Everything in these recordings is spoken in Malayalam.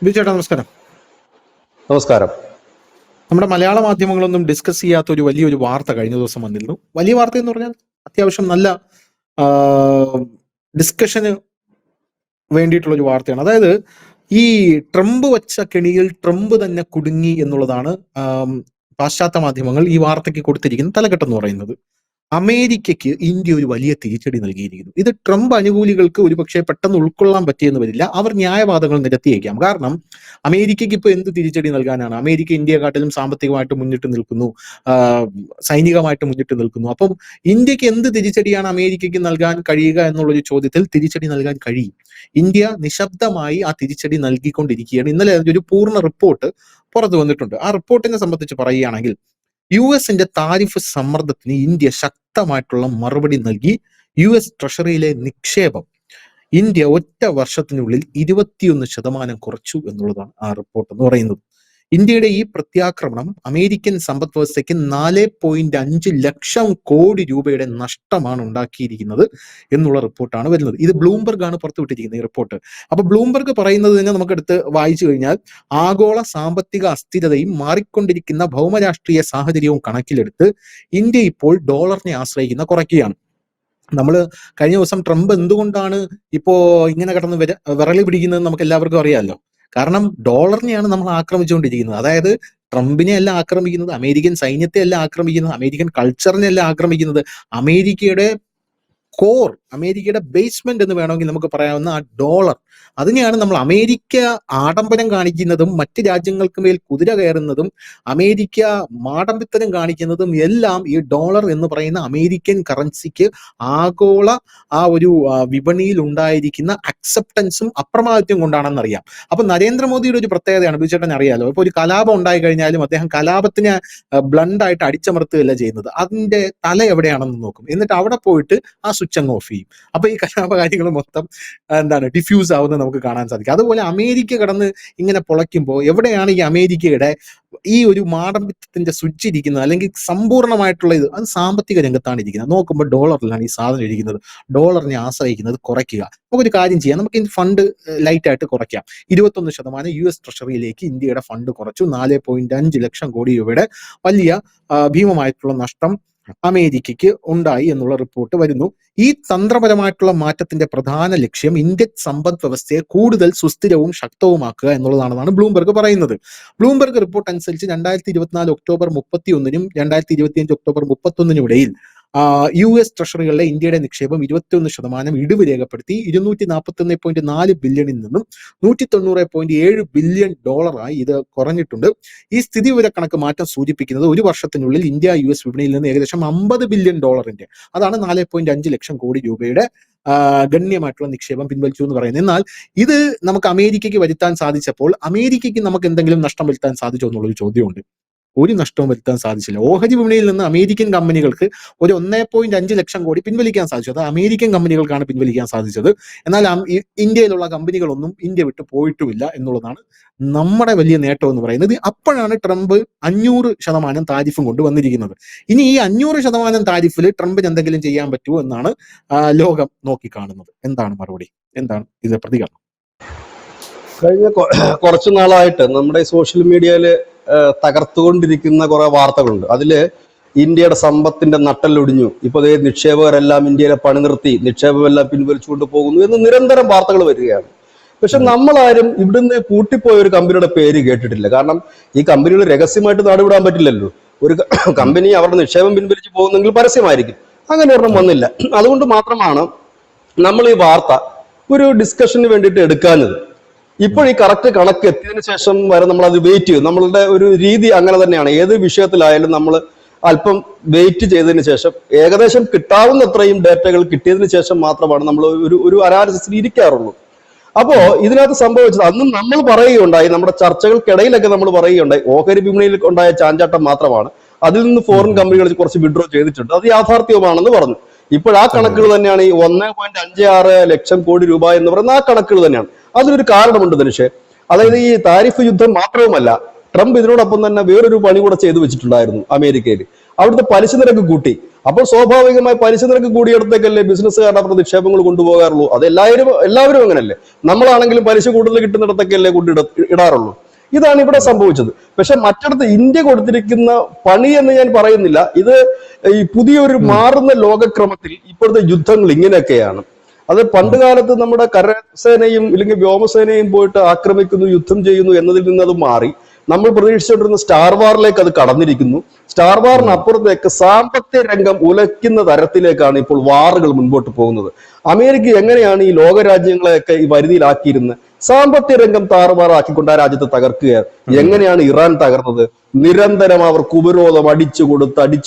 ബിജുചേട്ടാ നമസ്കാരം. നമസ്കാരം. നമ്മുടെ മലയാള മാധ്യമങ്ങളൊന്നും ഡിസ്കസ് ചെയ്യാത്ത ഒരു വലിയൊരു വാർത്ത കഴിഞ്ഞ ദിവസം വന്നിരുന്നു. വലിയ വാർത്ത എന്ന് പറഞ്ഞാൽ അത്യാവശ്യം നല്ല ഡിസ്കഷന് വേണ്ടിയിട്ടുള്ള ഒരു വാർത്തയാണ്. അതായത് ഈ ട്രംപ് വച്ച കെണിയിൽ ട്രംപ് തന്നെ കുടുങ്ങി എന്നുള്ളതാണ് പാശ്ചാത്യ മാധ്യമങ്ങൾ ഈ വാർത്തയ്ക്ക് കൊടുത്തിരിക്കുന്ന തലക്കെട്ട് എന്ന് പറയുന്നത്. അമേരിക്കയ്ക്ക് ഇന്ത്യ ഒരു വലിയ തിരിച്ചടി നൽകിയിരിക്കുന്നു. ഇത് ട്രംപ് അനുകൂലികൾക്ക് ഒരുപക്ഷെ പെട്ടെന്ന് ഉൾക്കൊള്ളാൻ പറ്റിയെന്ന് വരില്ല. അവർ ന്യായവാദങ്ങൾ നിരത്തിയേക്കാം. കാരണം അമേരിക്കയ്ക്ക് ഇപ്പൊ എന്ത് തിരിച്ചടി നൽകാനാണ്? അമേരിക്ക ഇന്ത്യയെക്കാട്ടിലും സാമ്പത്തികമായിട്ട് മുന്നിട്ട് നിൽക്കുന്നു, സൈനികമായിട്ട് മുന്നിട്ട് നിൽക്കുന്നു. അപ്പം ഇന്ത്യക്ക് എന്ത് തിരിച്ചടിയാണ് അമേരിക്കയ്ക്ക് നൽകാൻ കഴിയുക എന്നുള്ളൊരു ചോദ്യത്തിൽ തിരിച്ചടി നൽകാൻ കഴിയും. ഇന്ത്യ നിശബ്ദമായി ആ തിരിച്ചടി നൽകിക്കൊണ്ടിരിക്കുകയാണ്. ഇന്നലെ ഒരു പൂർണ്ണ റിപ്പോർട്ട് പുറത്തു വന്നിട്ടുണ്ട്. ആ റിപ്പോർട്ടിനെ സംബന്ധിച്ച് പറയുകയാണെങ്കിൽ യുഎസിന്റെ താരിഫ് സമ്മർദ്ദത്തിന് ഇന്ത്യ ശക്തമായിട്ടുള്ള മറുപടി നൽകി. യുഎസ് ട്രഷറിയിലെ നിക്ഷേപം ഇന്ത്യ ഒറ്റ വർഷത്തിനുള്ളിൽ 21% കുറച്ചു എന്നുള്ളതാണ് ആ റിപ്പോർട്ട് എന്ന് പറയുന്നത്. ഇന്ത്യയുടെ ഈ പ്രത്യാക്രമണം അമേരിക്കൻ സമ്പദ് വ്യവസ്ഥയ്ക്ക് 4.5 ലക്ഷം കോടി രൂപയുടെ നഷ്ടമാണ് ഉണ്ടാക്കിയിരിക്കുന്നത് എന്നുള്ള റിപ്പോർട്ടാണ് വരുന്നത്. ഇത് ബ്ലൂംബർഗ് ആണ് പുറത്തുവിട്ടിരിക്കുന്നത് ഈ റിപ്പോർട്ട്. അപ്പൊ ബ്ലൂംബർഗ് പറയുന്നത് തന്നെ നമുക്കെടുത്ത് വായിച്ചു കഴിഞ്ഞാൽ ആഗോള സാമ്പത്തിക അസ്ഥിരതയും മാറിക്കൊണ്ടിരിക്കുന്ന ഭൗമരാഷ്ട്രീയ സാഹചര്യവും കണക്കിലെടുത്ത് ഇന്ത്യ ഇപ്പോൾ ഡോളറിനെ ആശ്രയിക്കുന്ന കുറയ്ക്കുകയാണ്. നമ്മൾ കഴിഞ്ഞ ദിവസം ട്രംപ് എന്തുകൊണ്ടാണ് ഇപ്പോ ഇങ്ങനെ കിടന്ന് വിറളി പിടിക്കുന്നത് നമുക്ക് എല്ലാവർക്കും അറിയാമല്ലോ. കാരണം ഡോളറിനെയാണ് നമ്മൾ ആക്രമിച്ചുകൊണ്ടിരിക്കുന്നത്. അതായത് ട്രംപിനെ അല്ല ആക്രമിക്കുന്നത്, അമേരിക്കൻ സൈന്യത്തെ അല്ല ആക്രമിക്കുന്നത്, അമേരിക്കൻ കൾച്ചറിനെ അല്ല ആക്രമിക്കുന്നത്, അമേരിക്കയുടെ കോർ, അമേരിക്കയുടെ ബേസ്മെന്റ് എന്ന് വേണമെങ്കിൽ നമുക്ക് പറയാവുന്ന ആ ഡോളർ, അതിനെയാണ് നമ്മൾ അമേരിക്ക ആഡംബരം കാണിക്കുന്നതും മറ്റ് രാജ്യങ്ങൾക്ക് മേൽ കുതിര കയറുന്നതും അമേരിക്ക മാടമ്പിത്തരം കാണിക്കുന്നതും എല്ലാം ഈ ഡോളർ എന്ന് പറയുന്ന അമേരിക്കൻ കറൻസിക്ക് ആഗോള ആ ഒരു വിപണിയിൽ ഉണ്ടായിരിക്കുന്ന അക്സെപ്റ്റൻസും അപ്രമാദിത്വം കൊണ്ടാണെന്നറിയാം. അപ്പൊ നരേന്ദ്രമോദിയുടെ ഒരു പ്രത്യേകതയാണ്, ബിജുചേട്ടൻ അറിയാലോ, ഇപ്പൊ ഒരു കലാപം ഉണ്ടായി കഴിഞ്ഞാലും അദ്ദേഹം കലാപത്തിനെ ബ്ലണ്ടായിട്ട് അടിച്ചമർത്തുകയല്ല ചെയ്യുന്നത്. അതിന്റെ തല എവിടെയാണെന്ന് നോക്കും, എന്നിട്ട് അവിടെ പോയിട്ട് ആ സ്വിച്ച് അങ്ങ് ഓഫ് ചെയ്യും. അപ്പൊ ഈ കലാപകാര്യങ്ങൾ മൊത്തം ഡിഫ്യൂസ് ആവുന്നത് നമുക്ക് കാണാൻ സാധിക്കും. അതുപോലെ അമേരിക്ക കടന്ന് ഇങ്ങനെ പൊളയ്ക്കുമ്പോൾ എവിടെയാണ് ഈ അമേരിക്കയുടെ ഈ ഒരു മാടമ്പിത്തത്തിന്റെ സ്വിച്ച് ഇരിക്കുന്നത്, അല്ലെങ്കിൽ സമ്പൂർണ്ണമായിട്ടുള്ള ഇത്, അത് സാമ്പത്തിക രംഗത്താണ് ഇരിക്കുന്നത്. നോക്കുമ്പോൾ ഡോളറിലാണ് ഈ സാധനം ഇരിക്കുന്നത്. ഡോളറിനെ ആശ്രയിക്കുന്നത് കുറയ്ക്കുക. നമുക്കൊരു കാര്യം ചെയ്യാം, നമുക്ക് ഈ ഫണ്ട് ലൈറ്റ് ആയിട്ട് കുറയ്ക്കാം. 21% യുഎസ് ട്രഷറിയിലേക്ക് ഇന്ത്യയുടെ ഫണ്ട് കുറച്ചു. 4.5 ലക്ഷം കോടി രൂപയുടെ വലിയ ഭീമമായിട്ടുള്ള നഷ്ടം അമേരിക്കയ്ക്ക് ഉണ്ടായി എന്നുള്ള റിപ്പോർട്ട് വരുന്നു. ഈ തന്ത്രപരമായിട്ടുള്ള മാറ്റത്തിന്റെ പ്രധാന ലക്ഷ്യം ഇന്ത്യൻ സമ്പദ് വ്യവസ്ഥയെ കൂടുതൽ സുസ്ഥിരവും ശക്തവുമാക്കുക എന്നുള്ളതാണെന്നാണ് ബ്ലൂംബർഗ് പറയുന്നത്. ബ്ലൂംബർഗ് റിപ്പോർട്ട് അനുസരിച്ച് 2024 ഒക്ടോബർ 31-നും 2025 ഒക്ടോബർ 31-നും ഇടയിൽ യുഎസ് ട്രഷറികളിലെ ഇന്ത്യയുടെ നിക്ഷേപം 21% ഇടിവ് രേഖപ്പെടുത്തി 241.4 ബില്യണിൽ നിന്നും 190.7 ബില്യൺ ഡോളറായി ഇത് കുറഞ്ഞിട്ടുണ്ട്. ഈ സ്ഥിതിവിവരക്കണക്ക് മാറ്റം സൂചിപ്പിക്കുന്നത് ഒരു വർഷത്തിനുള്ളിൽ ഇന്ത്യ യുഎസ് വിപണിയിൽ നിന്ന് ഏകദേശം 50 ബില്യൺ ഡോളറിന്റെ, അതാണ് 4.5 ലക്ഷം കോടി രൂപയുടെ ഗണ്യമായിട്ടുള്ള നിക്ഷേപം പിൻവലിച്ചു എന്ന് പറയുന്നത്. എന്നാൽ ഇത് നമുക്ക് അമേരിക്കയ്ക്ക് വരുത്താൻ സാധിച്ചപ്പോൾ അമേരിക്കയ്ക്ക് നമുക്ക് എന്തെങ്കിലും നഷ്ടം വരുത്താൻ സാധിച്ചോ എന്നുള്ളൊരു ചോദ്യമുണ്ട്. ഒരു നഷ്ടവും വരുത്താൻ സാധിച്ചില്ല. ഓഹരി വിപണിയിൽ നിന്ന് അമേരിക്കൻ കമ്പനികൾക്ക് ഒരു 1.5 ലക്ഷം കോടി പിൻവലിക്കാൻ സാധിച്ചു. അത് അമേരിക്കൻ കമ്പനികൾക്കാണ് പിൻവലിക്കാൻ സാധിച്ചത്. എന്നാൽ ഇന്ത്യയിലുള്ള കമ്പനികളൊന്നും ഇന്ത്യ വിട്ട് പോയിട്ടുമില്ല എന്നുള്ളതാണ് നമ്മുടെ വലിയ നേട്ടം എന്ന് പറയുന്നത്. അപ്പോഴാണ് ട്രംപ് 500% താരിഫും കൊണ്ട് വന്നിരിക്കുന്നത്. ഇനി ഈ 500% താരിഫിൽ ട്രംപിന് എന്തെങ്കിലും ചെയ്യാൻ പറ്റുമോ എന്നാണ് ലോകം നോക്കിക്കാണുന്നത്. എന്താണ് മറുപടി? എന്താണ് ഇത് പ്രതികരണം? കഴിഞ്ഞ കുറച്ചു നാളായിട്ട് നമ്മുടെ സോഷ്യൽ മീഡിയയിൽ തകർത്തുകൊണ്ടിരിക്കുന്ന കുറെ വാർത്തകളുണ്ട്. അതില് ഇന്ത്യയുടെ സമ്പത്തിന്റെ നട്ടെല്ലൊടിഞ്ഞു, ഇപ്പൊ അതേ നിക്ഷേപകരെല്ലാം ഇന്ത്യയിലെ പണി നിർത്തി, നിക്ഷേപമെല്ലാം പിൻവലിച്ചുകൊണ്ട് പോകുന്നു എന്ന് നിരന്തരം വാർത്തകൾ വരികയാണ്. പക്ഷെ നമ്മളാരും ഇവിടുന്ന് പൂട്ടിപ്പോയ ഒരു കമ്പനിയുടെ പേര് കേട്ടിട്ടില്ല. കാരണം ഈ കമ്പനികൾ രഹസ്യമായിട്ട് നാടുവിടാൻ പറ്റില്ലല്ലോ. ഒരു കമ്പനി അവരുടെ നിക്ഷേപം പിൻവലിച്ച് പോകുന്നെങ്കിൽ പരസ്യമായിരിക്കും. അങ്ങനെ ഒരെണ്ണം വന്നില്ല. അതുകൊണ്ട് മാത്രമാണ് നമ്മൾ ഈ വാർത്ത ഒരു ഡിസ്കഷന് വേണ്ടിയിട്ട് എടുക്കാഞ്ഞത്. ഇപ്പോൾ ഈ കറക്റ്റ് കണക്ക് എത്തിയതിനു ശേഷം വരെ നമ്മൾ അത് വെയിറ്റ് ചെയ്യും. നമ്മളുടെ ഒരു രീതി അങ്ങനെ തന്നെയാണ്. ഏത് വിഷയത്തിലായാലും നമ്മൾ അല്പം വെയിറ്റ് ചെയ്തതിന് ശേഷം ഏകദേശം കിട്ടാവുന്നത്രയും ഡേറ്റകൾ കിട്ടിയതിന് ശേഷം മാത്രമാണ് നമ്മൾ ഒരു അനാലിസിസിൽ ഇരിക്കാറുള്ളൂ. അപ്പോ ഇതിനകത്ത് സംഭവിച്ചത് അന്നും നമ്മൾ പറയുകയുണ്ടായി, നമ്മുടെ ചർച്ചകൾക്കിടയിലൊക്കെ നമ്മൾ പറയുകയുണ്ടായി, ഓഹരി വിപണിയിൽ ഉണ്ടായ ചാഞ്ചാട്ടം മാത്രമാണ്, അതിൽ നിന്ന് ഫോറിൻ കമ്പനികൾ കുറച്ച് വിഡ്രോ ചെയ്തിട്ടുണ്ട്, അത് യാഥാർത്ഥ്യമാണെന്ന് പറഞ്ഞു. ഇപ്പോൾ ആ കണക്കുകൾ തന്നെയാണ് ഈ 1.56 ലക്ഷം കോടി രൂപ എന്ന് പറയുന്ന ആ കണക്കുകൾ തന്നെയാണ്. അതിനൊരു കാരണമുണ്ട് ധനുഷേ. അതായത് ഈ താരിഫ് യുദ്ധം മാത്രവുമല്ല, ട്രംപ് ഇതിനോടൊപ്പം തന്നെ വേറൊരു പണി കൂടെ ചെയ്തു വെച്ചിട്ടുണ്ടായിരുന്നു അമേരിക്കയിൽ. അവിടുത്തെ പലിശ നിരക്ക് കൂട്ടി. അപ്പോൾ സ്വാഭാവികമായി പലിശ നിരക്ക് കൂടിയിടത്തേക്കല്ലേ ബിസിനസ്സുകാരുടെ അവിടെ നിക്ഷേപങ്ങൾ കൊണ്ടുപോകാറുള്ളൂ. അത് എല്ലാവരും അങ്ങനല്ലേ. നമ്മളാണെങ്കിലും പലിശ കൂടുതൽ കിട്ടുന്നിടത്തേക്കല്ലേ ഇടാറുള്ളൂ. ഇതാണ് ഇവിടെ സംഭവിച്ചത്. പക്ഷെ മറ്റിടത്ത് ഇന്ത്യ കൊടുത്തിരിക്കുന്ന പണി എന്ന് ഞാൻ പറയുന്നില്ല. ഇത് ഈ പുതിയൊരു മാറുന്ന ലോകക്രമത്തിൽ ഇപ്പോഴത്തെ യുദ്ധങ്ങൾ ഇങ്ങനെയൊക്കെയാണ്. അത് പണ്ട് കാലത്ത് നമ്മുടെ കരസേനയും ഇല്ലെങ്കിൽ വ്യോമസേനയും പോയിട്ട് ആക്രമിക്കുന്നു, യുദ്ധം ചെയ്യുന്നു എന്നതിൽ നിന്ന് അത് മാറി നമ്മൾ പ്രതീക്ഷിച്ചുകൊണ്ടിരുന്ന സ്റ്റാർ വാറിലേക്ക് അത് കടന്നിരിക്കുന്നു. സ്റ്റാർ വാറിന് അപ്പുറത്തേക്ക് സാമ്പത്തിക രംഗം ഉലയ്ക്കുന്ന തരത്തിലേക്കാണ് ഇപ്പോൾ വാറുകൾ മുൻപോട്ട് പോകുന്നത്. അമേരിക്ക എങ്ങനെയാണ് ഈ ലോകരാജ്യങ്ങളെയൊക്കെ ഈ വരുതിയിലാക്കിയിരുന്നത്? സാമ്പത്തിക രംഗം താറുമാറാക്കിക്കൊണ്ട് ആ രാജ്യത്തെ തകർക്കുകയാണ്. എങ്ങനെയാണ് ഇറാൻ തകർന്നത്? നിരന്തരം അവർക്ക് ഉപരോധം അടിച്ചു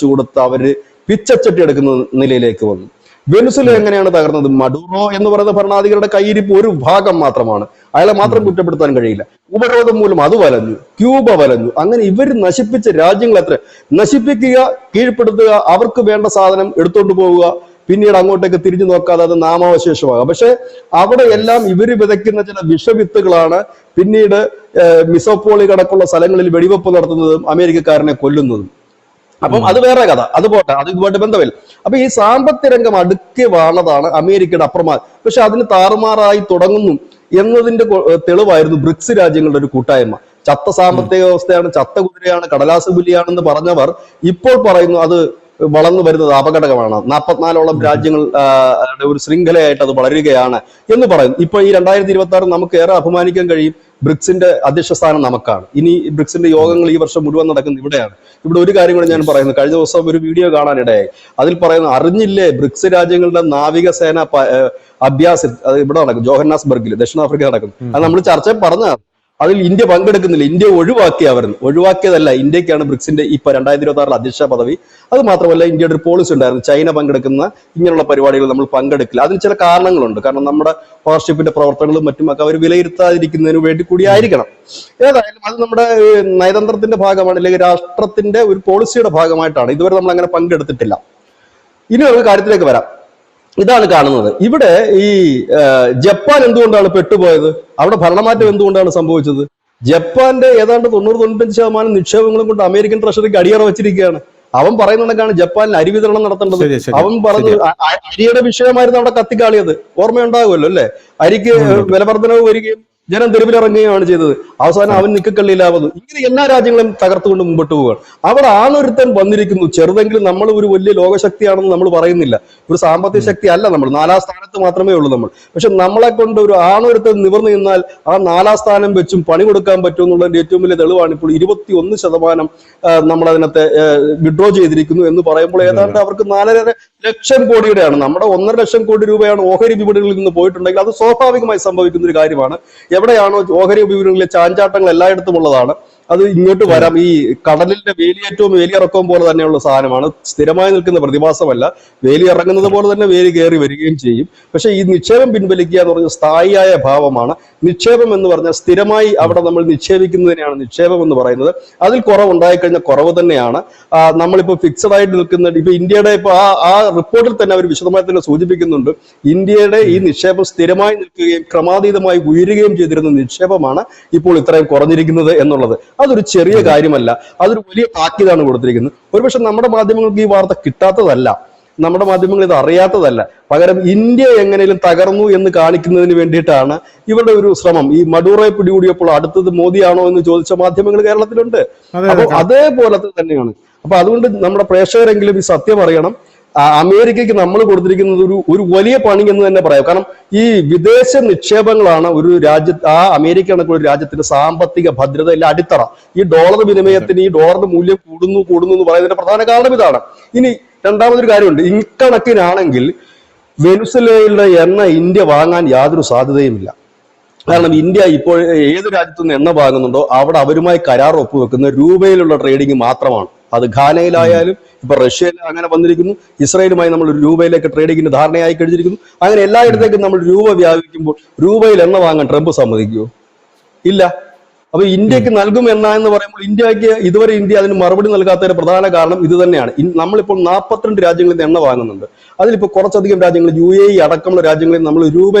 കൊടുത്ത് അവര് പിച്ചച്ചട്ടി എടുക്കുന്ന നിലയിലേക്ക് വന്നു. വെനുസുല എങ്ങനെയാണ് തകർന്നത്? മഡൂറോ എന്ന് പറയുന്ന ഭരണാധികാരിയുടെ കയ്യിരിപ്പ് ഒരു ഭാഗം മാത്രമാണ്. അയാളെ മാത്രം കുറ്റപ്പെടുത്താൻ കഴിയില്ല. ഉപരോധം മൂലം അത് വലഞ്ഞു, ക്യൂബ വലഞ്ഞു. അങ്ങനെ ഇവർ നശിപ്പിച്ച രാജ്യങ്ങൾ എത്ര നശിപ്പിക്കുക, കീഴ്പ്പെടുത്തുക, അവർക്ക് വേണ്ട സാധനം എടുത്തുകൊണ്ട് പോവുക, പിന്നീട് അങ്ങോട്ടേക്ക് തിരിഞ്ഞു നോക്കാതെ അത് നാമാവശേഷമാകാം. പക്ഷെ അവിടെ എല്ലാം ഇവര് വിതയ്ക്കുന്ന ചില വിഷവിത്തുകളാണ് പിന്നീട് മിസോപ്പോളി കണക്കുള്ള സ്ഥലങ്ങളിൽ വെടിവെപ്പ് നടത്തുന്നതും അമേരിക്കക്കാരനെ കൊല്ലുന്നതും. അപ്പം അത് വേറെ കഥ, അത് പോട്ടെ, അത് ഇതുമായിട്ട് ബന്ധമില്ല. അപ്പൊ ഈ സാമ്പത്തിക രംഗം അടുക്കെ വാണതാണ് അമേരിക്കയുടെ അപ്രമാദം. പക്ഷെ അതിന് താറുമാറായി തുടങ്ങുന്നു എന്നതിന്റെ തെളിവായിരുന്നു ബ്രിക്സ് രാജ്യങ്ങളുടെ ഒരു കൂട്ടായ്മ. ചത്ത സാമ്പത്തിക വ്യവസ്ഥയാണ്, ചത്ത കുതിരയാണ്, കടലാസ് പുലിയാണെന്ന് പറഞ്ഞവർ ഇപ്പോൾ പറയുന്നു അത് വളർന്നു വരുന്നത് അപകടകമാണ്. 44ഓളം രാജ്യങ്ങൾ ഒരു ശൃംഖലയായിട്ട് അത് വളരുകയാണ് എന്ന് പറയുന്നു. ഇപ്പൊ ഈ 2026 നമുക്ക് ഏറെ അഭിമാനിക്കാൻ കഴിയും. ബ്രിക്സിന്റെ അധ്യക്ഷ സ്ഥാനം നമുക്കാണ്. ഇനി ബ്രിക്സിന്റെ യോഗങ്ങൾ ഈ വർഷം മുഴുവൻ നടക്കുന്നത് ഇവിടെയാണ്. ഇവിടെ ഒരു കാര്യം കൂടെ ഞാൻ പറയുന്നു. കഴിഞ്ഞ ദിവസം ഒരു വീഡിയോ കാണാനിടയായി. അതിൽ പറയുന്നു, അറിഞ്ഞില്ലേ ബ്രിക്സ് രാജ്യങ്ങളുടെ നാവികസേന അഭ്യാസം അത് ഇവിടെ നടക്കും, ജോഹന്നാസ്ബർഗിൽ, ദക്ഷിണാഫ്രിക്ക നടക്കും. അത് നമ്മൾ ചർച്ച പറഞ്ഞതാണ്. അതിൽ ഇന്ത്യ പങ്കെടുക്കുന്നില്ല. ഇന്ത്യ ഒഴിവാക്കിയതല്ല. ഇന്ത്യക്കാണ് ബ്രിക്സിന്റെ ഇപ്പൊ 2026 അധ്യക്ഷ പദവി. അത് മാത്രമല്ല, ഇന്ത്യയുടെ ഒരു പോളിസി ഉണ്ടായിരുന്നു, ചൈന പങ്കെടുക്കുന്ന ഇങ്ങനെയുള്ള പരിപാടികൾ നമ്മൾ പങ്കെടുക്കില്ല. അതിന് ചില കാരണങ്ങളുണ്ട്. കാരണം നമ്മുടെ പാർട്ണർഷിപ്പിന്റെ പ്രവർത്തനങ്ങളും മറ്റുമൊക്കെ അവർ വിലയിരുത്താതിരിക്കുന്നതിന് വേണ്ടി കൂടി ആയിരിക്കണം. ഏതായാലും അത് നമ്മുടെ നയതന്ത്രത്തിന്റെ ഭാഗമാണ്, അല്ലെങ്കിൽ രാഷ്ട്രത്തിന്റെ ഒരു പോളിസിയുടെ ഭാഗമായിട്ടാണ്. ഇതുവരെ നമ്മൾ അങ്ങനെ പങ്കെടുത്തിട്ടില്ല. ഇനി ഒരു കാര്യത്തിലേക്ക് വരാം. ഇതാണ് കാണുന്നത്. ഇവിടെ ഈ ജപ്പാൻ എന്തുകൊണ്ടാണ് പെട്ടുപോയത്? അവിടെ ഭരണമാറ്റം എന്തുകൊണ്ടാണ് സംഭവിച്ചത്? ജപ്പാന്റെ ഏതാണ്ട് 90-95% നിക്ഷേപങ്ങളും കൊണ്ട് അമേരിക്കൻ ട്രഷറിക്ക് അടിയറ വെച്ചിരിക്കുകയാണ്. അവൻ പറയുന്നുണ്ടെങ്കിൽ ജപ്പാനിൽ അരി വിതരണം നടത്തേണ്ടത്. അവൻ പറഞ്ഞു അരിയുടെ വിഷയമായിരുന്നു അവിടെ കത്തിക്കാളിയത്. ഓർമ്മയുണ്ടാകുമല്ലോ അല്ലെ? അരിക്ക് വിലവർദ്ധനവ് വരികയും ജനം തെരുവിലിറങ്ങുകയാണ് ചെയ്തത്. അവസാനം അവൻ നിക്കക്കള്ളിയിലാവുന്നു. ഇങ്ങനെ എല്ലാ രാജ്യങ്ങളും തകർത്തുകൊണ്ട് മുമ്പോട്ട് പോവുകയാണ്. അവിടെ ആണൊരുത്തൻ വന്നിരിക്കുന്നു. ചെറുതെങ്കിലും നമ്മൾ ഒരു വലിയ ലോകശക്തിയാണെന്ന് നമ്മൾ പറയുന്നില്ല. ഒരു സാമ്പത്തിക ശക്തി അല്ല നമ്മൾ. 4ാം സ്ഥാനത്ത് മാത്രമേ ഉള്ളൂ നമ്മൾ. പക്ഷെ നമ്മളെ കൊണ്ട് ഒരു ആണൊരുത്തൻ നിവർന്നു നിന്നാൽ ആ 4ാം സ്ഥാനം വെച്ചും പണി കൊടുക്കാൻ പറ്റും എന്നുള്ളതിന്റെ ഏറ്റവും വലിയ തെളിവാണ് ഇപ്പോൾ 21% നമ്മളതിനകത്ത് വിഡ്രോ ചെയ്തിരിക്കുന്നു എന്ന് പറയുമ്പോൾ ഏതാണ്ട് അവർക്ക് 4.5 ലക്ഷം കോടിയുടെയാണ്. നമ്മുടെ 1.5 ലക്ഷം കോടി രൂപയാണ് ഓഹരി വിപണികളിൽ നിന്ന് പോയിട്ടുണ്ടെങ്കിൽ അത് സ്വാഭാവികമായി സംഭവിക്കുന്ന ഒരു കാര്യമാണ്. എവിടെയാണോ ഓഹരി വിപണികളിലെ ചാഞ്ചാട്ടങ്ങൾ എല്ലായിടത്തും ഉള്ളതാണ്. അത് ഇങ്ങോട്ട് വരാം. ഈ കടലിന്റെ വേലിയേറ്റവും വേലിയിറക്കവും പോലെ തന്നെയുള്ള സാധനമാണ്. സ്ഥിരമായി നിൽക്കുന്ന പ്രതിഭാസമല്ല. വേലി ഇറങ്ങുന്നത് പോലെ തന്നെ വേലി കയറി വരികയും ചെയ്യും. പക്ഷെ ഈ നിക്ഷേപം പിൻവലിക്കുക എന്ന് പറഞ്ഞാൽ സ്ഥായിയായ ഭാവമാണ്. നിക്ഷേപം എന്ന് പറഞ്ഞാൽ സ്ഥിരമായി അവിടെ നമ്മൾ നിക്ഷേപിക്കുന്നതിനെയാണ് നിക്ഷേപം എന്ന് പറയുന്നത്. അതിൽ കുറവുണ്ടായിക്കഴിഞ്ഞാൽ കുറവ് തന്നെയാണ്. നമ്മളിപ്പോൾ ഫിക്സഡ് ആയിട്ട് നിൽക്കുന്ന ഇപ്പൊ ഇന്ത്യയുടെ ഇപ്പൊ ആ റിപ്പോർട്ടിൽ തന്നെ അവർ വിശദമായി തന്നെ സൂചിപ്പിക്കുന്നുണ്ട്. ഇന്ത്യയുടെ ഈ നിക്ഷേപം സ്ഥിരമായി നിൽക്കുകയും ക്രമാതീതമായി ഉയരുകയും ചെയ്തിരുന്ന നിക്ഷേപമാണ് ഇപ്പോൾ ഇത്രയും കുറഞ്ഞിരിക്കുന്നത് എന്നുള്ളത്. അതൊരു ചെറിയ കാര്യമല്ല. അതൊരു വലിയ താക്കീതാണ് കൊടുത്തിരിക്കുന്നത്. ഒരുപക്ഷെ നമ്മുടെ മാധ്യമങ്ങൾക്ക് ഈ വാർത്ത കിട്ടാത്തതല്ല, നമ്മുടെ മാധ്യമങ്ങൾ ഇത് അറിയാത്തതല്ല. പകരം ഇന്ത്യ എങ്ങനെയും തകർന്നു എന്ന് കാണിക്കുന്നതിന് വേണ്ടിയിട്ടാണ് ഇവരുടെ ഒരു ശ്രമം. ഈ മഡൂറോയെ പിടികൂടിയപ്പോൾ അടുത്തത് മോദിയാണോ എന്ന് ചോദിച്ച മാധ്യമങ്ങൾ കേരളത്തിലുണ്ട്. അപ്പോൾ അതേപോലത്തെ തന്നെയാണ്. അപ്പൊ അതുകൊണ്ട് നമ്മുടെ പ്രേക്ഷകരെങ്കിലും ഈ സത്യം അറിയണം. അമേരിക്കയ്ക്ക് നമ്മൾ കൊടുത്തിരിക്കുന്നത് ഒരു വലിയ പണി എന്ന് തന്നെ പറയാം. കാരണം ഈ വിദേശ നിക്ഷേപങ്ങളാണ് ഒരു രാജ്യത്ത്, ആ അമേരിക്ക കണക്കുള്ള ഒരു രാജ്യത്തിന്റെ സാമ്പത്തിക ഭദ്രതയിലെ അടിത്തറ. ഈ ഡോളർ വിനിമയത്തിന് ഈ ഡോളറിന്റെ മൂല്യം കൂടുന്നു എന്ന് പറയുന്നതിന്റെ പ്രധാന കാരണം ഇതാണ്. ഇനി രണ്ടാമതൊരു കാര്യമുണ്ട്. ഇക്കണക്കിനാണെങ്കിൽ വെനുസുലയുടെ എണ്ണ ഇന്ത്യ വാങ്ങാൻ യാതൊരു സാധ്യതയുമില്ല. കാരണം ഇന്ത്യ ഇപ്പോൾ ഏത് രാജ്യത്തുനിന്ന് എണ്ണ വാങ്ങുന്നുണ്ടോ അവിടെ അവരുമായി കരാർ ഒപ്പുവെക്കുന്ന രൂപയിലുള്ള ട്രേഡിംഗ് മാത്രമാണ്. അത് ഘാനയിലായാലും ഇപ്പൊ റഷ്യയിൽ അങ്ങനെ വന്നിരിക്കുന്നു. ഇസ്രായേലുമായി നമ്മൾ രൂപയിലേക്ക് ട്രേഡിങ്ങിന് ധാരണയായി കഴിഞ്ഞിരിക്കുന്നു. അങ്ങനെ എല്ലായിടത്തേക്കും നമ്മൾ രൂപ വ്യാപിക്കുമ്പോൾ രൂപയിൽ എണ്ണ വാങ്ങാൻ ട്രംപ് സമ്മതിക്കുമോ? ഇല്ല. അപ്പൊ ഇന്ത്യക്ക് നൽകും എന്ന് പറയുമ്പോൾ ഇന്ത്യക്ക് ഇതുവരെ ഇന്ത്യ അതിന് മറുപടി നൽകാത്തതിന്റെ പ്രധാന കാരണം ഇത് തന്നെയാണ്. നമ്മളിപ്പോൾ 42 രാജ്യങ്ങളിൽ നിന്ന് എണ്ണ വാങ്ങുന്നുണ്ട്. അതിലിപ്പോൾ കുറച്ചധികം രാജ്യങ്ങൾ UAE അടക്കമുള്ള രാജ്യങ്ങളിൽ നമ്മൾ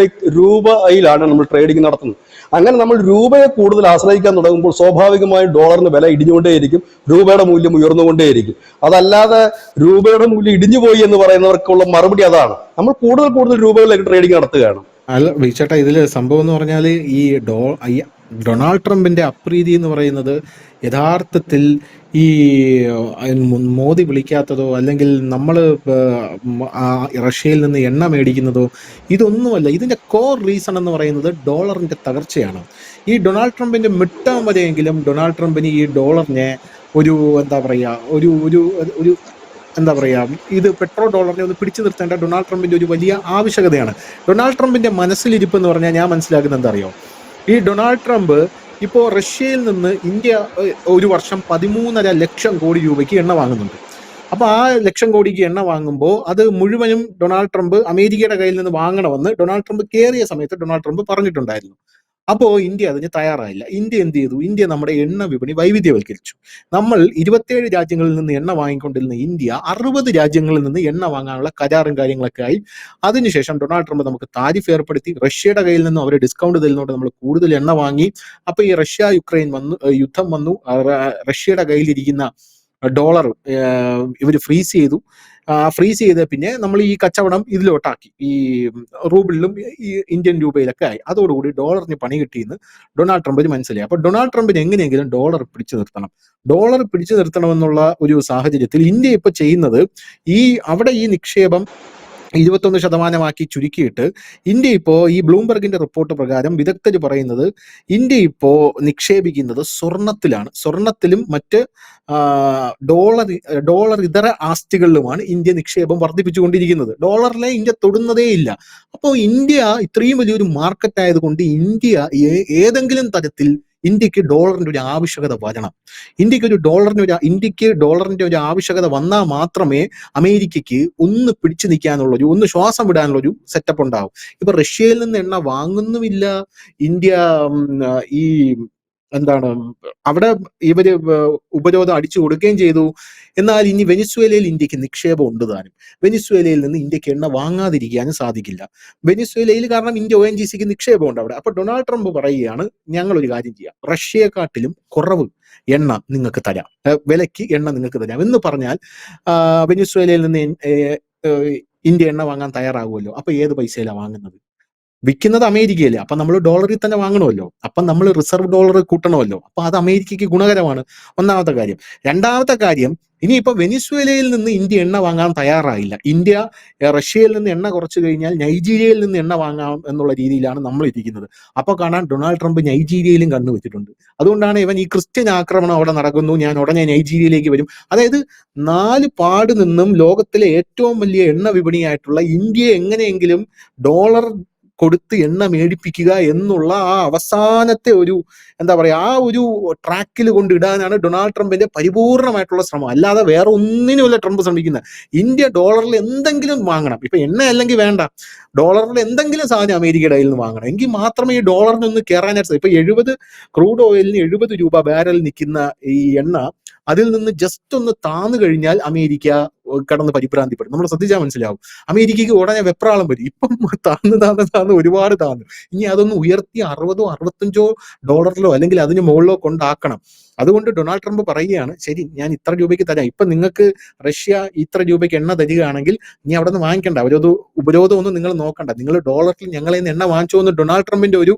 രൂപയിലാണ് നമ്മൾ ട്രേഡിംഗ് നടത്തുന്നത്. അങ്ങനെ നമ്മൾ രൂപയെ കൂടുതൽ ആശ്രയിക്കാൻ തുടങ്ങുമ്പോൾ സ്വാഭാവികമായും ഡോളറിന് വില ഇടിഞ്ഞുകൊണ്ടേയിരിക്കും, രൂപയുടെ മൂല്യം ഉയർന്നുകൊണ്ടേയിരിക്കും. അതല്ലാതെ രൂപയുടെ മൂല്യം ഇടിഞ്ഞുപോയി എന്ന് പറയുന്നവർക്കുള്ള മറുപടി അതാണ്. നമ്മൾ കൂടുതൽ രൂപകളിലേക്ക് ട്രേഡിംഗ് നടത്തുകയാണ്. അല്ല വിചേട്ടാ, ഇതില് സംഭവം എന്ന് പറഞ്ഞാല് ഈ ഡൊണാൾഡ് ട്രംപിന്റെ അപ്രീതി എന്ന് പറയുന്നത് യഥാർത്ഥത്തിൽ ഈ മോദി വിളിക്കാത്തതോ അല്ലെങ്കിൽ നമ്മൾ റഷ്യയിൽ നിന്ന് എണ്ണ മേടിക്കുന്നതോ ഇതൊന്നുമല്ല. ഇതിന്റെ കോർ റീസൺ എന്ന് പറയുന്നത് ഡോളറിന്റെ തകർച്ചയാണ്. ഈ ഡൊണാൾഡ് ട്രംപിന്റെ മിഡ് ടേം വരെയെങ്കിലും ഡൊണാൾഡ് ട്രംപിന് ഈ ഡോളറിനെ ഒരു എന്താ പറയുക ഒരു ഒരു ഒരു എന്താ പറയുക, ഇത് പെട്രോ ഡോളറിനെ ഒന്ന് പിടിച്ചു നിർത്തേണ്ട ഡൊണാൾഡ് ട്രംപിന്റെ ഒരു വലിയ ആവശ്യകതയാണ്. ഡൊണാൾഡ് ട്രംപിന്റെ മനസ്സിലിരിപ്പ് എന്ന് പറഞ്ഞാൽ ഞാൻ മനസ്സിലാക്കുന്നത് എന്താ അറിയോ, ഈ ഡൊണാൾഡ് ട്രംപ് ഇപ്പോൾ റഷ്യയിൽ നിന്ന് ഇന്ത്യ ഒരു വർഷം 13.5 ലക്ഷം കോടി രൂപയ്ക്ക് എണ്ണ വാങ്ങുന്നുണ്ട്. അപ്പോൾ ആ ലക്ഷം കോടിക്ക് എണ്ണ വാങ്ങുമ്പോൾ അത് മുഴുവനും ഡൊണാൾഡ് ട്രംപ് അമേരിക്കയുടെ കയ്യിൽ നിന്ന് വാങ്ങണമെന്ന് ഡൊണാൾഡ് ട്രംപ് കയറിയ സമയത്ത് ഡൊണാൾഡ് ട്രംപ് പറഞ്ഞിട്ടുണ്ടായിരുന്നു. അപ്പോൾ ഇന്ത്യ അതിന് തയ്യാറായില്ല. ഇന്ത്യ എന്ത് ചെയ്തു? ഇന്ത്യ നമ്മുടെ എണ്ണ വിപണി വൈവിധ്യവൽക്കരിച്ചു. നമ്മൾ 27 രാജ്യങ്ങളിൽ നിന്ന് എണ്ണ വാങ്ങിക്കൊണ്ടിരുന്ന ഇന്ത്യ 60 രാജ്യങ്ങളിൽ നിന്ന് എണ്ണ വാങ്ങാനുള്ള കരാറും കാര്യങ്ങളൊക്കെ ആയി. അതിനുശേഷം ഡൊണാൾഡ് ട്രംപ് നമുക്ക് താരിഫ് ഏർപ്പെടുത്തി. റഷ്യയുടെ കയ്യിൽ നിന്നും അവർ ഡിസ്കൗണ്ട് തരുന്നതുകൊണ്ട് നമ്മൾ കൂടുതൽ എണ്ണ വാങ്ങി. അപ്പൊ ഈ യുക്രൈൻ യുദ്ധം വന്നു. റഷ്യയുടെ കയ്യിലിരിക്കുന്ന ഡോളർ ഇവർ ഫ്രീസ് ചെയ്തു. ഫ്രീസ് ചെയ്ത് പിന്നെ നമ്മൾ ഈ കച്ചവടം ഇതിലോട്ടാക്കി, ഈ റൂബിളിലും ഈ ഇന്ത്യൻ രൂപയിലൊക്കെ ആയി. അതോടുകൂടി ഡോളറിന് പണി കിട്ടിയെന്ന് ഡൊണാൾഡ് ട്രംപിന് മനസ്സിലായി. അപ്പൊ ഡൊണാൾഡ് ട്രംപിന് എങ്ങനെയെങ്കിലും ഡോളർ പിടിച്ചു നിർത്തണമെന്നുള്ള ഒരു സാഹചര്യത്തിൽ ഇന്ത്യ ഇപ്പൊ ചെയ്യുന്നത് അവിടെ ഈ നിക്ഷേപം 21% ചുരുക്കിയിട്ട് ഇന്ത്യ ഇപ്പോ ഈ ബ്ലൂംബർഗിന്റെ റിപ്പോർട്ട് പ്രകാരം വിദഗ്ധർ പറയുന്നത് ഇന്ത്യ ഇപ്പോ നിക്ഷേപിക്കുന്നത് സ്വർണത്തിലും മറ്റ് ഡോളർ ഇതര ആസ്തികളിലുമാണ് ഇന്ത്യ നിക്ഷേപം വർദ്ധിപ്പിച്ചുകൊണ്ടിരിക്കുന്നത്. ഡോളറിലെ ഇന്ത്യ തൊടുന്നതേ ഇല്ല. അപ്പോൾ ഇന്ത്യ ഇത്രയും വലിയൊരു മാർക്കറ്റ് ആയതുകൊണ്ട് ഏതെങ്കിലും തരത്തിൽ ഇന്ത്യക്ക് ഡോളറിന്റെ ഒരു ആവശ്യകത വരണം. ഇന്ത്യക്ക് ഡോളറിന്റെ ഒരു ആവശ്യകത വന്നാൽ മാത്രമേ അമേരിക്കയ്ക്ക് ഒന്ന് പിടിച്ചു നിൽക്കാനുള്ളൊരു, ഒന്ന് ശ്വാസം വിടാനുള്ളൊരു സെറ്റപ്പ് ഉണ്ടാവും. ഇപ്പൊ റഷ്യയിൽ നിന്ന് എണ്ണ വാങ്ങുന്നുമില്ല ഇന്ത്യ. ഈ എന്താണ് അവിടെ ഇവര് ഉപരോധം അടിച്ചു കൊടുക്കുകയും ചെയ്തു. എന്നാൽ ഇനി വെനിസ്വേലയിൽ ഇന്ത്യക്ക് നിക്ഷേപം ഉണ്ട് താനും. വെനിസ്വേലയിൽ നിന്ന് ഇന്ത്യക്ക് എണ്ണ വാങ്ങാതിരിക്കാനും സാധിക്കില്ല. വെനിസ്വേലയിൽ കാരണം ഇന്ത്യ ONGCക്ക് നിക്ഷേപമുണ്ട് അവിടെ. അപ്പൊ ഡൊണാൾഡ് ട്രംപ് പറയുകയാണ്, ഞങ്ങളൊരു കാര്യം ചെയ്യാം, റഷ്യയെക്കാട്ടിലും കുറവ് എണ്ണ നിങ്ങൾക്ക് തരാം, വിലയ്ക്ക് എണ്ണ നിങ്ങൾക്ക് തരാം എന്ന് പറഞ്ഞാൽ വെനിസ്വേലയിൽ നിന്ന് ഇന്ത്യ എണ്ണ വാങ്ങാൻ തയ്യാറാകുമല്ലോ. അപ്പൊ ഏത് പൈസയിലാണ് വാങ്ങുന്നത്? വിൽക്കുന്നത് അമേരിക്കയല്ലേ. അപ്പൊ നമ്മൾ ഡോളറിൽ തന്നെ വാങ്ങണമല്ലോ. അപ്പൊ നമ്മൾ റിസർവ് ഡോളർ കൂട്ടണമല്ലോ. അപ്പൊ അത് അമേരിക്കയ്ക്ക് ഗുണകരമാണ്, ഒന്നാമത്തെ കാര്യം. രണ്ടാമത്തെ കാര്യം, ഇനിയിപ്പോ വെനിസ്വേലയിൽ നിന്ന് ഇന്ത്യ എണ്ണ വാങ്ങാൻ തയ്യാറായില്ല. ഇന്ത്യ റഷ്യയിൽ നിന്ന് എണ്ണ കുറച്ചു കഴിഞ്ഞാൽ നൈജീരിയയിൽ നിന്ന് എണ്ണ വാങ്ങാം എന്നുള്ള രീതിയിലാണ് നമ്മൾ ഇരിക്കുന്നത്. അപ്പൊ കാണാൻ ഡൊണാൾഡ് ട്രംപ് നൈജീരിയയിലും കണ്ണുവെച്ചിട്ടുണ്ട്. അതുകൊണ്ടാണ് ഇവൻ ഈ ക്രിസ്ത്യൻ ആക്രമണം അവിടെ നടക്കുന്നു, ഞാൻ ഉടനെ നൈജീരിയയിലേക്ക് വരും. അതായത് 4 പാട് നിന്നും ലോകത്തിലെ ഏറ്റവും വലിയ എണ്ണ വിപണിയായിട്ടുള്ള ഇന്ത്യയെ എങ്ങനെയെങ്കിലും ഡോളർ കൊടുത്ത് എണ്ണ മേടിപ്പിക്കുക എന്നുള്ള ആ അവസാനത്തെ ഒരു എന്താ പറയാ, ആ ഒരു ട്രാക്കിൽ കൊണ്ടിടാനാണ് ഡൊണാൾഡ് ട്രംപിന്റെ പരിപൂർണമായിട്ടുള്ള ശ്രമം. അല്ലാതെ വേറെ ഒന്നിനുമല്ല ട്രംപ് ശ്രമിക്കുന്നത്. ഇന്ത്യ ഡോളറിൽ എന്തെങ്കിലും വാങ്ങണം. ഇപ്പൊ എണ്ണ അല്ലെങ്കിൽ വേണ്ട, ഡോളറിൽ എന്തെങ്കിലും സാധനം അമേരിക്കയുടെ കയ്യിൽ നിന്ന് വാങ്ങണം. എങ്കിൽ മാത്രമേ ഈ ഡോളറിനൊന്ന് കയറാനായിട്ട്. ഇപ്പൊ 70 ക്രൂഡ് ഓയിലിന് 70 രൂപ ബാരൽ നിൽക്കുന്ന ഈ എണ്ണ അതിൽ നിന്ന് ജസ്റ്റ് ഒന്ന് താന്നു കഴിഞ്ഞാൽ അമേരിക്ക കടന്ന് പരിഭ്രാന്തിപ്പെടും. നമ്മൾ ശ്രദ്ധിച്ചാൽ മനസ്സിലാവും. അമേരിക്കയ്ക്ക് ഉടനെ വെപ്രാളം വരും. ഇപ്പം താന്ന് ഒരുപാട് താന്നു. ഇനി അതൊന്ന് ഉയർത്തി 60 65 ഡോളറിലോ അല്ലെങ്കിൽ അതിന് മുകളിലോ കൊണ്ടാക്കണം. അതുകൊണ്ട് ഡൊണാൾഡ് ട്രംപ് പറയുകയാണ്, ശരി, ഞാൻ ഇത്ര രൂപയ്ക്ക് തരാം. ഇപ്പൊ നിങ്ങൾക്ക് റഷ്യ ഇത്ര രൂപയ്ക്ക് എണ്ണ തരികയാണെങ്കിൽ ഇനി അവിടെ നിന്ന് വാങ്ങിക്കണ്ട, ഉപരോധം ഒന്നും നിങ്ങൾ നോക്കണ്ട, നിങ്ങൾ ഡോളറിൽ ഞങ്ങളെ നിന്ന് എണ്ണ വാങ്ങിച്ചോ എന്ന് ഡൊണാൾഡ് ട്രംപിന്റെ ഒരു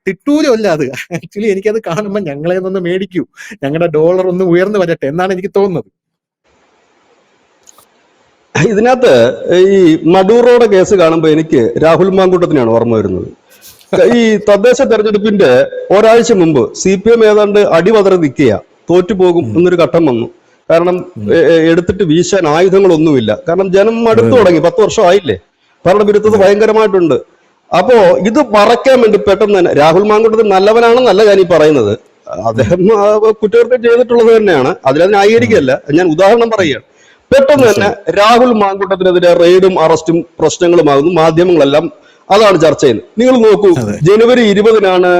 തിട്ടൂരമല്ല അത്. ആക്ച്വലി എനിക്കത് കാണുമ്പോൾ ഞങ്ങളെ നിന്ന് മേടിക്കൂ, ഞങ്ങളുടെ ഡോളർ ഒന്ന് ഉയർന്നു വരട്ടെ എന്നാണ് എനിക്ക് തോന്നുന്നത്. ഇതിനകത്ത് ഈ മഡൂറോയുടെ കേസ് കാണുമ്പോൾ എനിക്ക് രാഹുൽ മാങ്കൂട്ടത്തിനാണ് ഓർമ്മ വരുന്നത്. ഈ തദ്ദേശ തെരഞ്ഞെടുപ്പിന്റെ ഒരാഴ്ച മുമ്പ് CPM ഏതാണ്ട് അടിവതറി നിൽക്കുക, തോറ്റുപോകും എന്നൊരു ഘട്ടം വന്നു. കാരണം എടുത്തിട്ട് വീശാൻ ആയുധങ്ങളൊന്നുമില്ല. കാരണം ജനം മടുത്തു തുടങ്ങി. 10 വർഷമായില്ലേ, ഭരണവിരുദ്ധത ഭയങ്കരമായിട്ടുണ്ട്. അപ്പോ ഇത് മറയ്ക്കാൻ വേണ്ടി പെട്ടെന്ന് തന്നെ രാഹുൽ മാങ്കൂട്ടത്തിൽ നല്ലവനാണെന്നല്ല ഞാൻ ഈ പറയുന്നത്, അദ്ദേഹം കുറ്റകൃത്യം ചെയ്തിട്ടുള്ളത് തന്നെയാണ്, അതിനെ ന്യായീകരിക്കുകയല്ല, ഞാൻ ഉദാഹരണം പറയുകയാണ്. പെട്ടെന്ന് തന്നെ രാഹുൽ മാങ്കൂട്ടത്തിനെതിരെ റെയ്ഡും അറസ്റ്റും പ്രശ്നങ്ങളുമാകുന്നു. മാധ്യമങ്ങളെല്ലാം അതാണ് ചർച്ച ചെയ്യുന്നത്. നിങ്ങൾ നോക്കൂ, ജനുവരി 20-നാണ്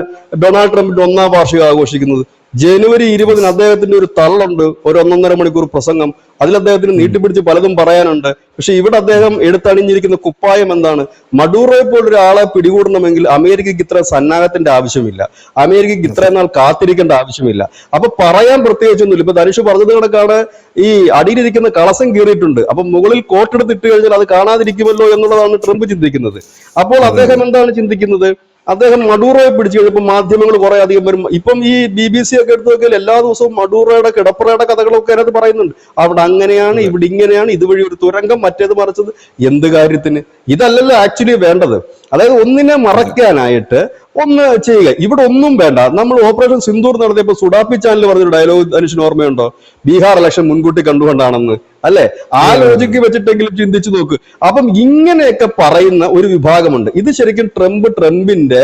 ഡൊണാൾഡ് ട്രംപിന്റെ 1-ാം വാർഷികം ആഘോഷിക്കുന്നത്. ജനുവരി 20-ന് അദ്ദേഹത്തിന്റെ ഒരു തള്ളുണ്ട്, ഒരു 1.5 മണിക്കൂർ പ്രസംഗം. അതിൽ അദ്ദേഹത്തിന് നീട്ടിപ്പിടിച്ച് പലതും പറയാനുണ്ട്. പക്ഷെ ഇവിടെ അദ്ദേഹം എടുത്തണിഞ്ഞിരിക്കുന്ന കുപ്പായം എന്താണ്? മഡൂറോയെ പോലൊരാളെ പിടികൂടണമെങ്കിൽ അമേരിക്കയ്ക്ക് ഇത്ര സന്നാഹത്തിന്റെ ആവശ്യമില്ല, അമേരിക്കയ്ക്ക് ഇത്രയും നാൾ കാത്തിരിക്കേണ്ട ആവശ്യമില്ല. അപ്പൊ പറയാൻ പ്രത്യേകിച്ചൊന്നുമില്ല. ഇപ്പൊ ധനുഷ് പറഞ്ഞത് കണക്കാണ്, ഈ അടിയിലിരിക്കുന്ന കളസം കീറിയിട്ടുണ്ട്, അപ്പൊ മുകളിൽ കോട്ടെടുത്തിട്ട് കഴിഞ്ഞാൽ അത് കാണാതിരിക്കുമല്ലോ എന്നുള്ളതാണ് ട്രംപ് ചിന്തിക്കുന്നത്. അപ്പോൾ അദ്ദേഹം എന്താണ് ചിന്തിക്കുന്നത്? അദ്ദേഹം മഡൂറോയെ പിടിച്ചു കഴിഞ്ഞപ്പോൾ മാധ്യമങ്ങൾ കുറെ അധികം വരും. ഇപ്പം ഈ BBC ഒക്കെ എടുത്തു നോക്കിയാൽ എല്ലാ ദിവസവും മഡൂറോയുടെ കിടപ്പറയുടെ കഥകളൊക്കെ അതിനകത്ത് പറയുന്നുണ്ട്. അവിടെ അങ്ങനെയാണ്, ഇവിടെ ഇങ്ങനെയാണ്, ഇതുവഴി ഒരു തുരങ്കം, മറ്റേത് മറിച്ചത്. എന്ത് കാര്യത്തിന്? ഇതല്ലല്ലോ ആക്ച്വലി വേണ്ടത്. അതായത് ഒന്നിനെ മറയ്ക്കാനായിട്ട് ഒന്ന് ചെയ്യുക. ഇവിടെ ഒന്നും വേണ്ട. നമ്മൾ ഓപ്പറേഷൻ സിന്ദൂർ നടത്തിയപ്പോൾ സുഡാപ്പി ചാനൽ പറഞ്ഞൊരു ഡയലോഗ് ധനുഷിന് ഓർമ്മയുണ്ടോ? ബീഹാർ ഇലക്ഷൻ മുൻകൂട്ടി കണ്ടുകൊണ്ടാണെന്ന്, അല്ലെ? ആ ലോജിക്ക് വെച്ചിട്ടെങ്കിലും ചിന്തിച്ചു നോക്ക്. അപ്പം ഇങ്ങനെയൊക്കെ പറയുന്ന ഒരു വിഭാഗമുണ്ട്. ഇത് ശരിക്കും ട്രംപിന്റെ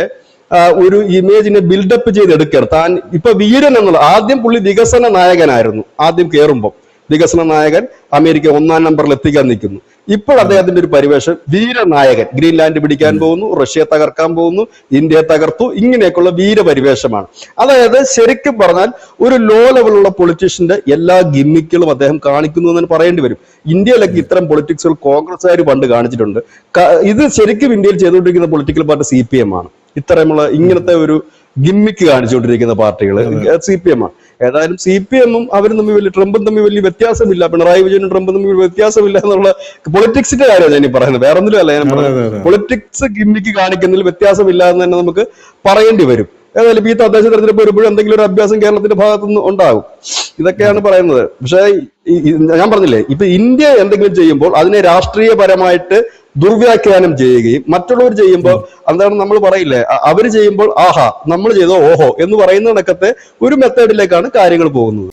ഒരു ഇമേജിനെ ബിൽഡപ്പ് ചെയ്തെടുക്കുകയാണ്. താൻ ഇപ്പൊ വീരൻ എന്നുള്ള, ആദ്യം പുള്ളി വികസന നായകനായിരുന്നു. ആദ്യം കയറുമ്പോൾ വികസന നായകൻ, അമേരിക്ക 1-ാം നമ്പറിൽ എത്തിക്കാൻ നിൽക്കുന്നു. ഇപ്പോൾ അദ്ദേഹത്തിന്റെ ഒരു പരിവേഷം വീരനായകൻ. ഗ്രീൻലാൻഡ് പിടിക്കാൻ പോകുന്നു, റഷ്യയെ തകർക്കാൻ പോകുന്നു, ഇന്ത്യയെ തകർത്തു, ഇങ്ങനെയൊക്കെയുള്ള വീരപരിവേഷമാണ്. അതായത് ശരിക്കും പറഞ്ഞാൽ ഒരു ലോ ലെവലുള്ള പൊളിറ്റീഷ്യന്റെ എല്ലാ ഗിമ്മിക്കുകളും അദ്ദേഹം കാണിക്കുന്നു എന്ന് പറയേണ്ടി വരും. ഇന്ത്യയിലൊക്കെ ഇത്തരം പൊളിറ്റിക്സുകൾ കോൺഗ്രസ്സുകാർ പണ്ട് കാണിച്ചിട്ടുണ്ട്. ഇത് ശരിക്കും ഇന്ത്യയിൽ ചെയ്തുകൊണ്ടിരിക്കുന്ന പൊളിറ്റിക്കൽ പാർട്ടി CPM ആണ്. ഇത്തരമുള്ള ഇങ്ങനത്തെ ഒരു ഗിമ്മിക്ക് കാണിച്ചുകൊണ്ടിരിക്കുന്ന പാർട്ടികൾ CPM ആണ്. ഏതായാലും CPM-ഉം അവരും തമ്മിൽ വലിയ, ട്രംപും തമ്മിൽ വലിയ വ്യത്യാസമില്ല. പിണറായി വിജയനും ട്രംപും തമ്മിൽ വ്യത്യാസമില്ല എന്നുള്ള പൊളിറ്റിക്സിന്റെ കാര്യമാണ് ഞാൻ പറയുന്നത്, വേറെ ഒന്നിലും അല്ല ഞാൻ പറയുന്നത്. പൊളിറ്റിക്സ് ഗിമ്മിക്ക് കാണിക്കുന്നതിൽ വ്യത്യാസമില്ല എന്ന് തന്നെ നമുക്ക് പറയേണ്ടി വരും. ഏതായാലും ഈ തദ്ദേശ തെരഞ്ഞെടുപ്പ് വരുമ്പോഴും എന്തെങ്കിലും ഒരു അഭ്യാസം കേരളത്തിന്റെ ഭാഗത്തുനിന്ന് ഉണ്ടാകും. ഇതൊക്കെയാണ് പറയുന്നത്. പക്ഷേ ഞാൻ പറഞ്ഞില്ലേ, ഇപ്പൊ ഇന്ത്യ എന്തെങ്കിലും ചെയ്യുമ്പോൾ അതിനെ രാഷ്ട്രീയപരമായിട്ട് ദുർവ്യാഖ്യാനം ചെയ്യുകയും, മറ്റുള്ളവർ ചെയ്യുമ്പോൾ എന്താണ് നമ്മൾ പറയില്ലേ, അവർ ചെയ്യുമ്പോൾ ആഹാ നമ്മൾ ചെയ്തോ ഓഹോ എന്ന് പറയുന്ന കണക്കത്തെ ഒരു മെത്തേഡിലേക്കാണ് കാര്യങ്ങൾ പോകുന്നത്.